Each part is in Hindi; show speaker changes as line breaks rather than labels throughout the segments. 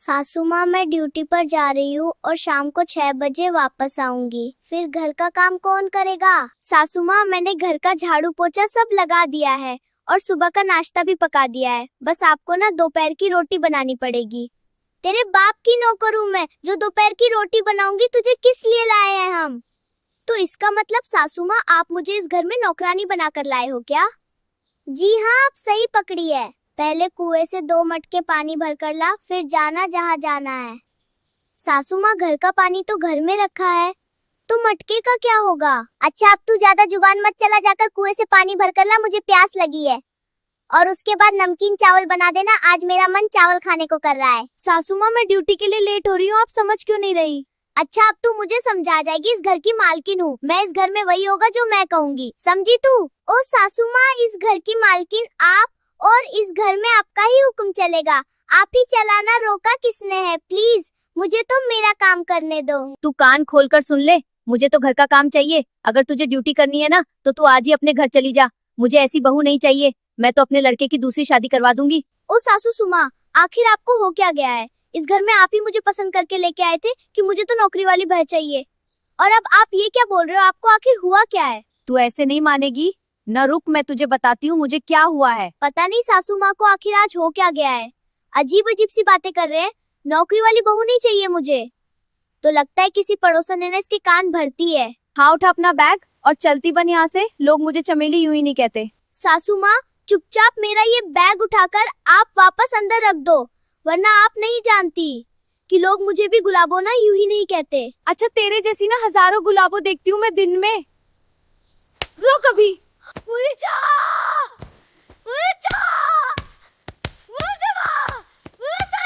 सासू माँ, मैं ड्यूटी पर जा रही हूँ और शाम को 6 बजे वापस आऊंगी। फिर घर का काम कौन करेगा? सासू माँ, मैंने घर का झाड़ू पोछा सब लगा दिया है और सुबह का नाश्ता भी पका दिया है। बस आपको ना दोपहर की रोटी बनानी पड़ेगी। तेरे बाप की नौकर हूँ मैं जो दोपहर की रोटी बनाऊंगी? तुझे किस लिए लाए हैं हम? तो इसका मतलब सासू माँ, आप मुझे इस घर में नौकरानी बनाकर लाए हो क्या? जी हाँ, आप सही पकड़ी है। पहले कुएं से 2 मटके पानी भर कर ला, फिर जाना जहाँ जाना है। सासू माँ, घर का पानी तो घर में रखा है, तो मटके का क्या होगा? अच्छा, अब तू ज्यादा जुबान मत चला, जाकर कुएं से पानी भर कर ला, मुझे प्यास लगी है। और उसके बाद नमकीन चावल बना देना, आज मेरा मन चावल खाने को कर रहा है। सासू माँ, मैं ड्यूटी के लिए लेट हो रही हूँ, आप समझ क्यों नहीं रही? अच्छा, अब तू मुझे समझा जाएगी, इस घर की मालकिन हूँ मैं, इस घर में वही होगा जो मैं कहूँगी, समझी तू? ओ सासू माँ, इस घर की मालकिन आप, और इस घर में आपका ही हुक्म चलेगा। आप ही चलाना, रोका किसने है? प्लीज मुझे तो मेरा काम करने दो।
तू कान खोलकर सुन ले, मुझे तो घर का काम चाहिए। अगर तुझे ड्यूटी करनी है ना तो तू आज ही अपने घर चली जा। मुझे ऐसी बहू नहीं चाहिए, मैं तो अपने लड़के की दूसरी शादी करवा दूंगी।
ओ सासू सुमा, आखिर आपको हो क्या गया है? इस घर में आप ही मुझे पसंद करके लेके आए थे कि मुझे तो नौकरी वाली बहू चाहिए, और अब आप ये क्या बोल रहे हो? आपको आखिर हुआ क्या है?
तू ऐसे नहीं मानेगी न, रुक मैं तुझे बताती हूँ मुझे क्या हुआ है।
पता नहीं सासू माँ को आखिर आज हो क्या गया है, अजीब अजीब सी बातें कर रहे हैं। नौकरी वाली बहू नहीं चाहिए मुझे, तो लगता है किसी पड़ोसन ने ना इसके कान भरती है।
हाँ, उठा अपना बैग और चलती बन यहाँ से, लोग मुझे चमेली यूं ही नहीं कहते।
सासू माँ, चुपचाप मेरा ये बैग उठाकर आप वापस अंदर रख दो, वरना आप नहीं जानती कि लोग मुझे भी गुलाबो ना यूं ही नहीं कहते।
अच्छा, तेरे जैसी ना हजारों गुलाबों देखती हूँ मैं दिन में। रुक अभी। मुझे जा, मुझे जा, मुझे मार, मुझे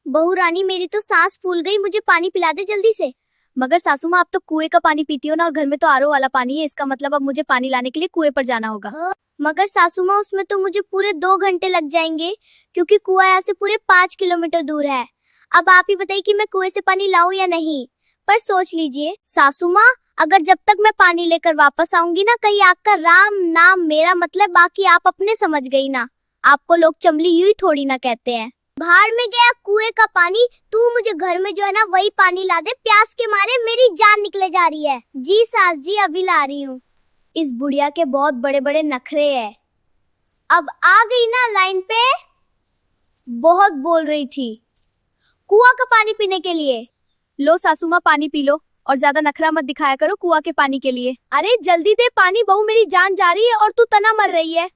बहू रानी, मेरी तो सांस फूल गई, मुझे पानी पिला दे जल्दी से।
मगर सासू माँ, आप तो कुएं का पानी पीती हो ना, और घर में तो आरओ वाला पानी है, इसका मतलब अब मुझे पानी लाने के लिए कुएं पर जाना होगा।
मगर सासू माँ, उसमें तो मुझे पूरे 2 घंटे लग जाएंगे, क्योंकि कुआं यहाँ से पूरे 5 किलोमीटर दूर है। अब आप ही बताइए कि मैं कुएं से पानी लाऊं या नहीं। पर सोच लीजिए सासू माँ, अगर जब तक मैं पानी लेकर वापस आऊंगी ना, कहीं आपका राम नाम मेरा मतलब, बाकी आप अपने समझ गई ना, आपको लोग चमली यूं ही थोड़ी ना कहते हैं। बाहर में गया कुएं का पानी, तू मुझे घर में जो है ना वही पानी ला दे, प्यास के मारे मेरी जान निकले जा रही है। जी सास जी, अभी ला रही हूँ। इस बुढ़िया के बहुत बड़े बड़े नखरे हैं। अब आ गई ना लाइन पे, बहुत बोल रही थी कुआं का पानी पीने के लिए।
लो सासू माँ, पानी पी लो, और ज्यादा नखरा मत दिखाया करो कुआं के पानी के लिए। अरे जल्दी दे पानी बहू, मेरी जान जा रही है और तू तना मर रही है।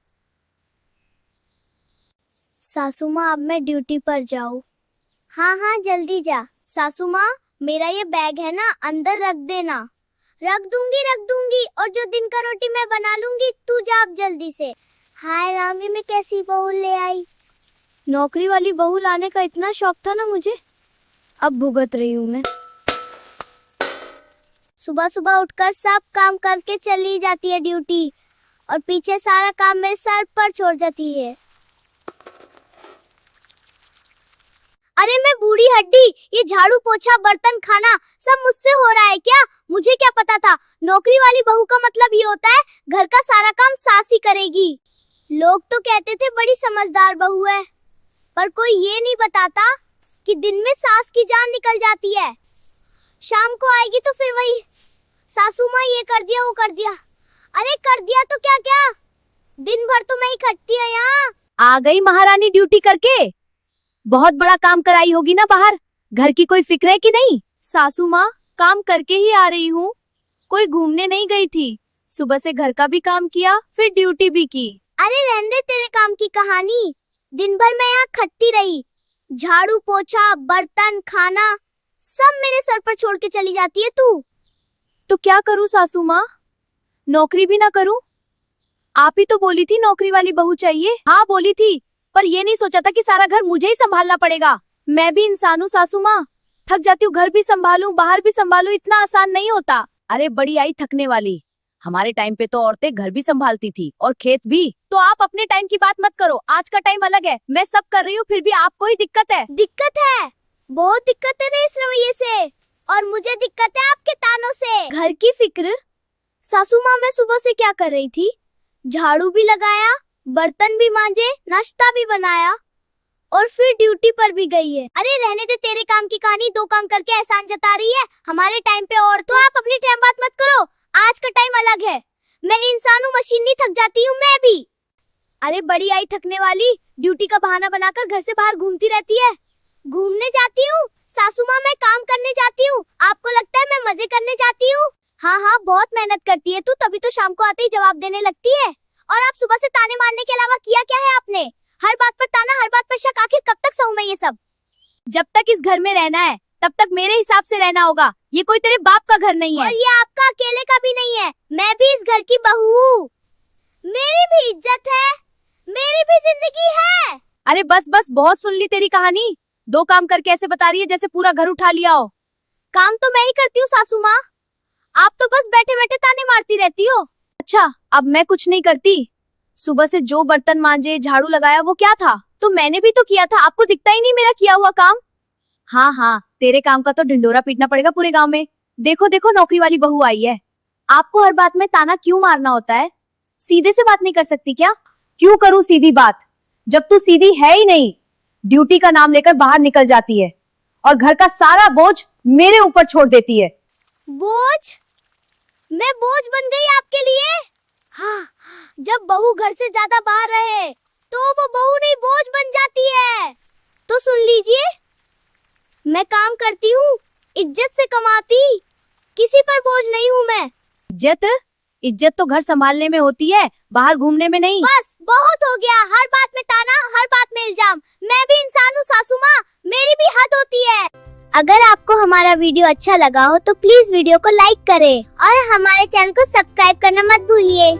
सासू माँ, अब मैं ड्यूटी पर जाऊँ? हाँ हाँ, जल्दी जा। सासू माँ, मेरा ये बैग है ना, अंदर रख देना। रख दूंगी, और जो दिन का रोटी मैं बना लूंगी, तू जा अब जल्दी से। हाय रामी, मैं कैसी बहू ले आई।
नौकरी वाली बहू लाने का इतना शौक था ना मुझे, अब भुगत रही हूँ मैं।
सुबह सुबह उठकर सब काम करके चली जाती है ड्यूटी, और पीछे सारा काम मेरे सर पर छोड़ जाती है। अरे मैं बूढ़ी हड्डी, ये झाड़ू पोछा बर्तन खाना सब मुझसे हो रहा है क्या? मुझे क्या पता था नौकरी वाली बहू का मतलब ये होता है घर का सारा काम सास ही करेगी। लोग तो कहते थे बड़ी समझदार बहू है, पर कोई ये नहीं बताता कि दिन में सास की जान निकल जाती है, शाम को आएगी तो फिर वही सासू माँ ये कर दिया वो कर दिया। अरे कर दिया तो क्या क्या, दिन भर तो मैं ही खटती है यहाँ।
आ गई महारानी ड्यूटी करके, बहुत बड़ा काम कराई होगी ना बाहर, घर की कोई फिक्र है कि नहीं? सासू माँ, काम करके ही आ रही हूँ, कोई घूमने नहीं गई थी। सुबह से घर का भी काम किया, फिर ड्यूटी भी की।
अरे रहने दे तेरे काम की कहानी, दिन भर मैं यहाँ खटती रही, झाड़ू पोछा बर्तन खाना सब मेरे सर पर छोड़ के चली जाती है तू।
तो क्या करूँ सासू माँ, नौकरी भी ना करूँ? आप ही तो बोली थी नौकरी वाली बहू चाहिए। हाँ बोली थी, पर ये नहीं सोचा था कि सारा घर मुझे ही संभालना पड़ेगा। मैं भी इंसान हूँ सासू माँ, थक जाती हूँ, घर भी संभालूं बाहर भी संभालूं, इतना आसान नहीं होता। अरे बड़ी आई थकने वाली, हमारे टाइम पे तो औरतें घर भी संभालती थी और खेत भी। तो आप अपने टाइम की बात मत करो, आज का टाइम अलग है, मैं सब कर रही हूँ, फिर भी आपको ही दिक्कत है।
दिक्कत है, बहुत दिक्कत है इस रवैये से, और मुझे दिक्कत है आपके तानों से। घर की फिक्र? सासू माँ, मैं सुबह से क्या कर रही थी? झाड़ू भी लगाया, बर्तन भी मांजे, नाश्ता भी बनाया, और और फिर ड्यूटी पर भी गई है। अरे रहने दे तेरे काम की कहानी, 2 काम करके एहसान जता रही है हमारे टाइम पे। और तो आप अपनी टाइम बात मत करो, आज का टाइम अलग है। मैं इंसान हूँ, मशीन नहीं, थक जाती हूँ मैं भी। अरे बड़ी आई थकने वाली, ड्यूटी का बहाना बनाकर घर से बाहर घूमती रहती है। घूमने जाती हूँ सासू माँ, मैं काम करने जाती हूँ। आपको लगता है मैं मजे करने जाती हूँ? हाँ हाँ, बहुत मेहनत करती है तू, तभी तो शाम को आते ही जवाब देने लगती है। और आप सुबह से ताने मारने के अलावा किया क्या है आपने? हर बात पर ताना, हर बात पर शक, आखिर कब तक सहूं मैं ये सब?
जब तक इस घर में रहना है तब तक मेरे हिसाब से रहना होगा। ये कोई तेरे बाप का घर नहीं है।
और ये आपका अकेले का भी नहीं है, मैं भी इस घर की बहू हूँ। मेरी भी इज्जत है, मेरी भी जिंदगी है।
अरे बस बस, बहुत सुन ली तेरी कहानी। 2 काम करके ऐसे बता रही है जैसे पूरा घर उठा लिया हो।
काम तो मैं ही करती हूँ सासू माँ, आप तो बस बैठे बैठे ताने मारती रहती हो।
अच्छा, अब मैं कुछ नहीं करती? सुबह से जो बर्तन मांजे, झाड़ू लगाया, वो क्या था? तो मैंने भी तो किया था, आपको दिखता ही नहीं मेरा किया हुआ काम? हाँ हाँ, तेरे काम का तो ढिंडोरा पीटना पड़ेगा पूरे गांव में। देखो देखो, नौकरी वाली बहू आई है। आपको हर बात में ताना क्यों मारना होता है? सीधे से बात नहीं कर सकती क्या? क्यों करूं सीधी बात, जब तू सीधी है ही नहीं। ड्यूटी का नाम लेकर बाहर निकल जाती है और घर का सारा बोझ मेरे ऊपर छोड़ देती है।
बोझ? मैं बोझ बन गई आपके लिए? हाँ, जब बहू घर से ज्यादा बाहर रहे तो वो बहू नहीं बोझ बन जाती है। तो सुन लीजिए, मैं काम करती हूँ, इज्जत से कमाती, किसी पर बोझ नहीं हूँ मैं।
इज्जत? इज्जत तो घर संभालने में होती है, बाहर घूमने में नहीं।
बस बहुत हो गया, हर बात में ताना, हर बात में इल्जाम। मैं भी इंसान हूँ सासू माँ, मेरी भी हद होती है। अगर आपको हमारा वीडियो अच्छा लगा हो तो प्लीज वीडियो को लाइक करें और हमारे चैनल को सब्सक्राइब करना मत भूलिए।